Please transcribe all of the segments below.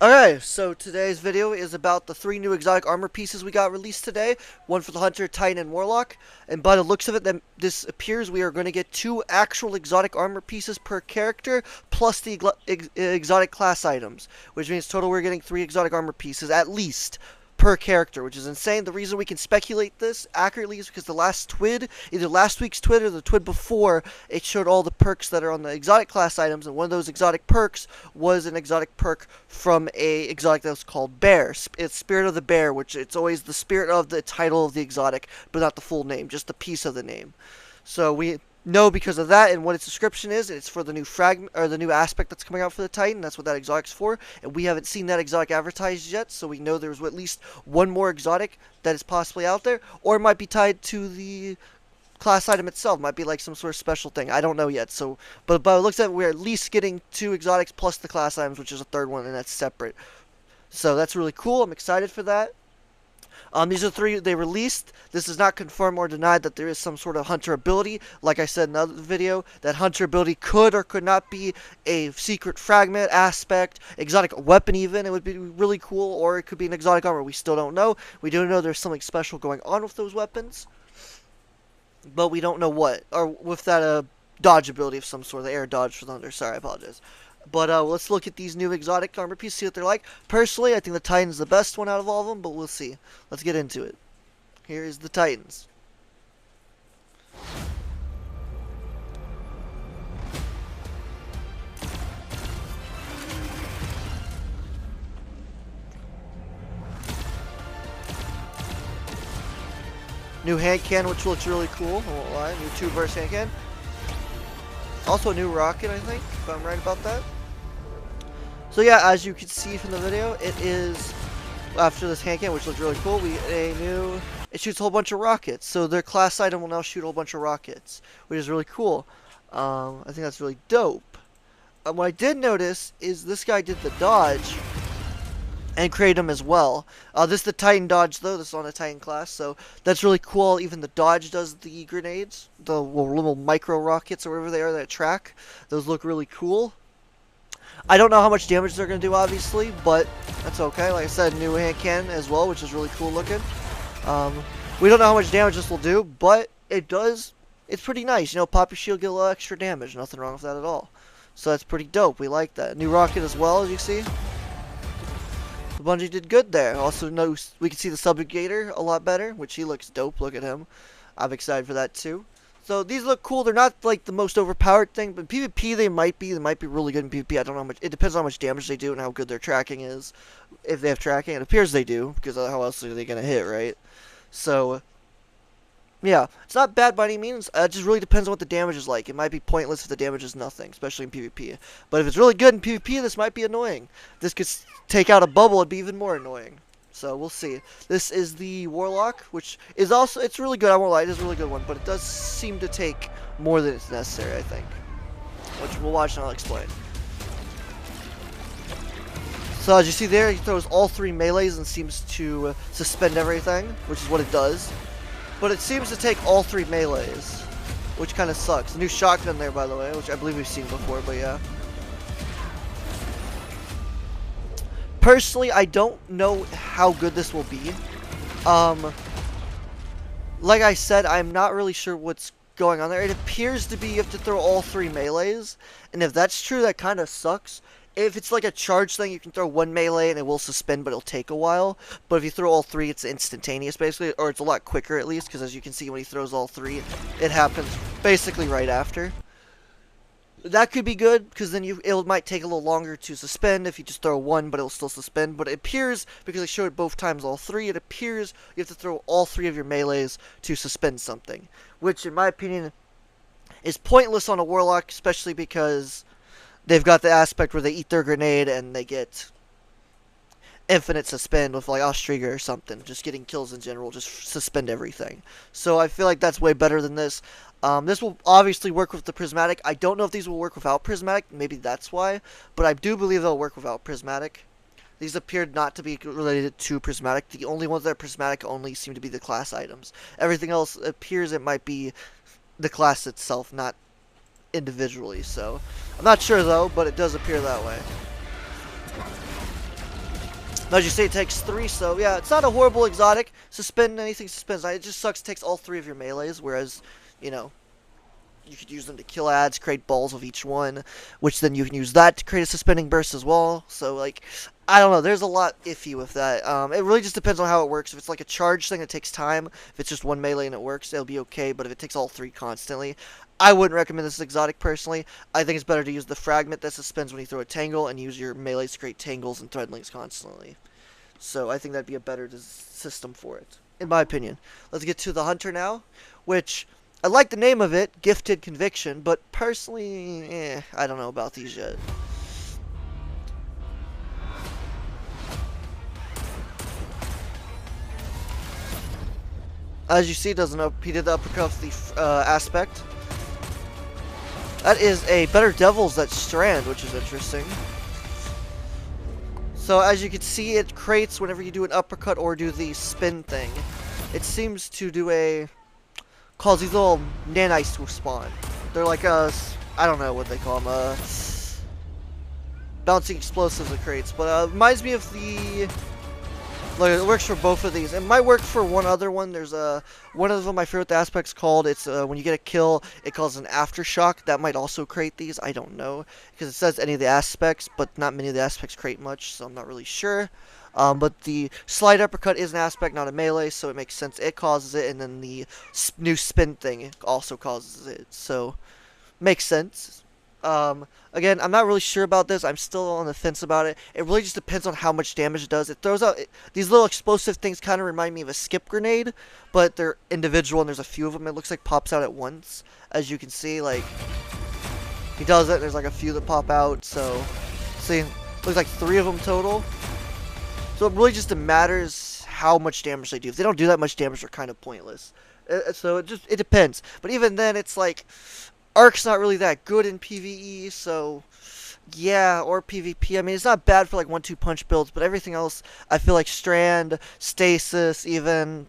Okay, so today's video is about the 3 new exotic armor pieces we got released today. One for the Hunter, Titan, and Warlock. And by the looks of it, this appears we are going to get 2 actual exotic armor pieces per character, plus the exotic class items. Which means total we're getting 3 exotic armor pieces, at least, per character, which is insane. The reason we can speculate this accurately is because the last TWID, either last week's TWID or the TWID before, it showed all the perks that are on the exotic class items, and one of those exotic perks was an exotic perk from a exotic that was called Bear. It's Spirit of the Bear, which it's always the spirit of the title of the exotic, but not the full name, just the piece of the name. So we know because of that and what its description is. It's for the new fragment or the new aspect that's coming out for the Titan. That's what that exotic's for, and we haven't seen that exotic advertised yet. So we know there's at least one more exotic that is possibly out there, or it might be tied to the class item itself. Might be like some sort of special thing. I don't know yet. So, but by the looks of it, we're at least getting 2 exotics plus the class items, which is a third one, and that's separate. So that's really cool. I'm excited for that. These are 3 they released. This is not confirmed or denied that there is some sort of Hunter ability. Like I said in another video, that Hunter ability could or could not be a secret fragment, aspect, exotic weapon even. It would be really cool, or it could be an exotic armor. We still don't know. We do know there's something special going on with those weapons, but we don't know what. Or with that dodge ability of some sort, the air dodge for Thunder. Sorry, I apologize. But let's look at these new exotic armor pieces, see what they're like. Personally, I think the Titan's the best one out of all of them, but we'll see. Let's get into it. Here is the Titans. New hand cannon, which looks really cool. I won't lie. New 2-burst hand cannon. Also a new rocket, I think, if I'm right about that. So yeah, as you can see from the video, it is, after this hand cannon, which looks really cool, it shoots a whole bunch of rockets. So their class item will now shoot a whole bunch of rockets, which is really cool. I think that's really dope. What I did notice is this guy did the dodge and create them as well. This is the Titan dodge though. This is on a Titan class, so that's really cool. Even the dodge does the grenades, the little micro rockets or whatever they are that track. Those look really cool. I don't know how much damage they're going to do, obviously, but that's okay. Like I said, new hand cannon as well, which is really cool looking. We don't know how much damage this will do, but it does. It's pretty nice. You know, pop your shield, get a little extra damage. Nothing wrong with that at all. So that's pretty dope. We like that. New rocket as well, as you see. Bungie did good there. Also, we can see the Subjugator a lot better, which he looks dope. Look at him. I'm excited for that too. So these look cool. They're not like the most overpowered thing, but PvP they might be. They might be really good in PvP. I don't know how much. It depends on how much damage they do and how good their tracking is. If they have tracking, it appears they do, because how else are they gonna hit, right? So yeah, it's not bad by any means. It just really depends on what the damage is like. It might be pointless if the damage is nothing, especially in PvP. But if it's really good in PvP, this might be annoying. This could take out a bubble, it'd be even more annoying. So we'll see. This is the Warlock, which is also, it's really good. I won't lie, it is a really good one, but it does seem to take more than it's necessary, I think. Which we'll watch and I'll explain. So as you see there, he throws all 3 melees and seems to suspend everything, which is what it does. But it seems to take all 3 melees, which kind of sucks. The new shotgun there, by the way, which I believe we've seen before, but yeah. Personally, I don't know how good this will be. Like I said, I'm not really sure what's going on there. It appears to be you have to throw all 3 melees, and if that's true, that kind of sucks. If it's like a charge thing, you can throw 1 melee and it will suspend, but it'll take a while. But if you throw all 3, it's instantaneous, basically, or it's a lot quicker at least, because as you can see when he throws all 3, it happens basically right after. That could be good, because then it might take a little longer to suspend if you just throw 1, but it'll still suspend. But it appears, because I showed it both times all 3, it appears you have to throw all 3 of your melees to suspend something. Which, in my opinion, is pointless on a Warlock, especially because they've got the aspect where they eat their grenade and they get infinite suspend with like Austriga or something. Just getting kills in general, just suspend everything. So I feel like that's way better than this. This will obviously work with the Prismatic. I don't know if these will work without Prismatic. Maybe that's why. But I do believe they'll work without Prismatic. These appeared not to be related to Prismatic. The only ones that are Prismatic only seem to be the class items. Everything else appears it might be the class itself, not individually. So I'm not sure though, but it does appear that way. As you say, it takes 3, so yeah, it's not a horrible exotic. Suspend anything suspends. It just sucks. It takes all 3 of your melees, whereas, you know, you could use them to kill ads, create balls of each one, which then you can use that to create a suspending burst as well. So, like, I don't know. There's a lot iffy with that. It really just depends on how it works. If it's like a charge thing, it takes time. If it's just one melee and it works, it'll be okay. But if it takes all 3 constantly, I wouldn't recommend this exotic personally. I think it's better to use the fragment that suspends when you throw a tangle and use your melees to create tangles and threadlings constantly. So I think that'd be a better system for it, in my opinion. Let's get to the Hunter now, which I like the name of it, Gifted Conviction, but personally, I don't know about these yet. As you see, he did the uppercut of the aspect. That is a better Devils that Strand, which is interesting. So as you can see, it creates whenever you do an uppercut or do the spin thing. It seems to do a... cause these little nanites to spawn. They're like I don't know what they call them, bouncing explosives it creates. But reminds me of the... like, it works for both of these. It might work for one other one. There's one of them, I forget what the aspect's called. It's when you get a kill, it causes an aftershock. That might also create these. I don't know, because it says any of the aspects, but not many of the aspects create much, so I'm not really sure. But the slide uppercut is an aspect, not a melee, so it makes sense. It causes it, and then the new spin thing also causes it. So, makes sense. Again, I'm not really sure about this. I'm still on the fence about it. It really just depends on how much damage it does. It throws out... these little explosive things kind of remind me of a skip grenade, but they're individual, and there's a few of them. It looks like pops out at once. As you can see, like... he does it, there's like a few that pop out, so... see, looks like 3 of them total. So it really just matters how much damage they do. If they don't do that much damage, they're kind of pointless. So it depends. But even then, it's like... Arc's not really that good in PvE, so yeah, or PvP. I mean, it's not bad for like 1-2 punch builds, but everything else, I feel like Strand, Stasis, even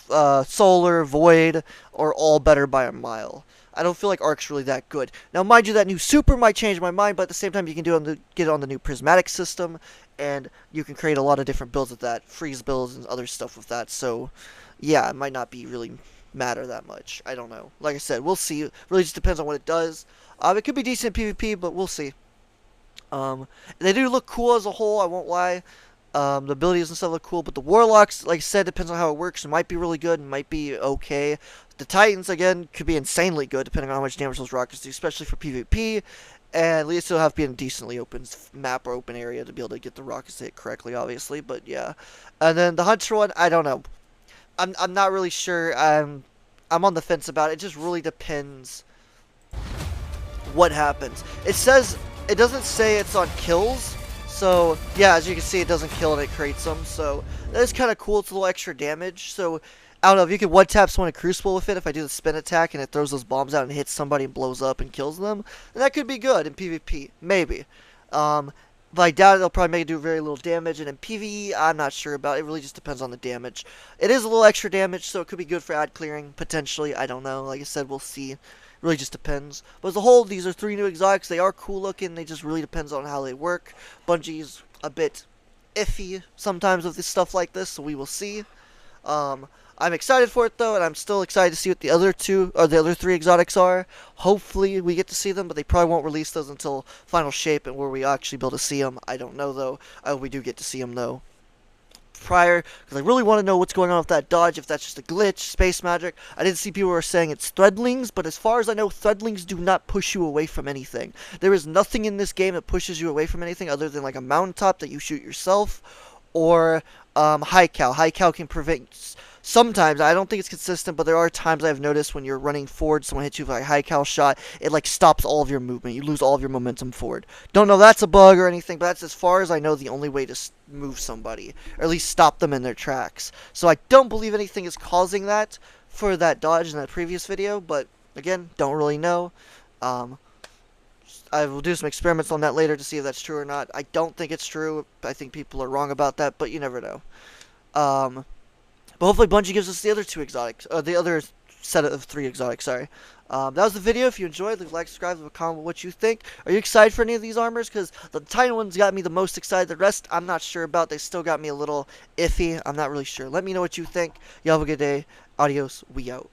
Solar, Void, are all better by a mile. I don't feel like Arc's really that good. Now, mind you, that new Super might change my mind, but at the same time, you can get it on the new Prismatic system, and you can create a lot of different builds with that, freeze builds and other stuff with that. So, yeah, it might not be really matter that much. I don't know. Like I said, we'll see. It really just depends on what it does. It could be decent in PvP, but we'll see. They do look cool as a whole, I won't lie. The abilities and stuff look cool, but the Warlocks, like I said, depends on how it works. It might be really good, it might be okay. The Titans, again, could be insanely good, depending on how much damage those rockets do, especially for PvP. And at least it'll have to be in a decently open map or open area to be able to get the rockets to hit correctly, obviously. But yeah. And then the Hunter one, I don't know. I'm not really sure. I'm on the fence about it. It just really depends what happens. It says, it doesn't say it's on kills. So, yeah, as you can see, it doesn't kill and it creates them. So, that is kind of cool. It's a little extra damage. So, I don't know, if you could one-tap someone in Crucible with it, if I do the spin attack and it throws those bombs out and hits somebody and blows up and kills them, then that could be good in PvP. Maybe. But I doubt it'll probably make it do very little damage, and in PvE, I'm not sure about it. It really just depends on the damage. It is a little extra damage, so it could be good for ad clearing, potentially. I don't know. Like I said, we'll see. It really just depends. But as a whole, these are 3 new exotics. They are cool looking. They just really depends on how they work. Bungie's a bit iffy sometimes with this stuff like this, so we will see. I'm excited for it though, and I'm still excited to see what the other 3 exotics are. Hopefully we get to see them, but they probably won't release those until Final Shape and where we actually be able to see them. I don't know though. I hope we do get to see them though prior, because I really want to know what's going on with that dodge, if that's just a glitch, space magic. I didn't see people who were saying it's threadlings, but as far as I know, threadlings do not push you away from anything. There is nothing in this game that pushes you away from anything other than like a mountaintop that you shoot yourself, or high cal. High cal can prevent... Sometimes, I don't think it's consistent, but there are times I've noticed when you're running forward, someone hits you with a high cal shot, it like stops all of your movement. You lose all of your momentum forward. Don't know if that's a bug or anything, but that's as far as I know the only way to move somebody, or at least stop them in their tracks. So I don't believe anything is causing that for that dodge in that previous video, but again, don't really know. I will do some experiments on that later to see if that's true or not. I don't think it's true. I think people are wrong about that, but you never know. But hopefully Bungie gives us the other 2 exotics, the other set of 3 exotics, sorry. That was the video. If you enjoyed, leave a like, subscribe, leave a comment what you think. Are you excited for any of these armors? Because the Titan ones got me the most excited. The rest, I'm not sure about. They still got me a little iffy. I'm not really sure. Let me know what you think. You have a good day. Adios. We out.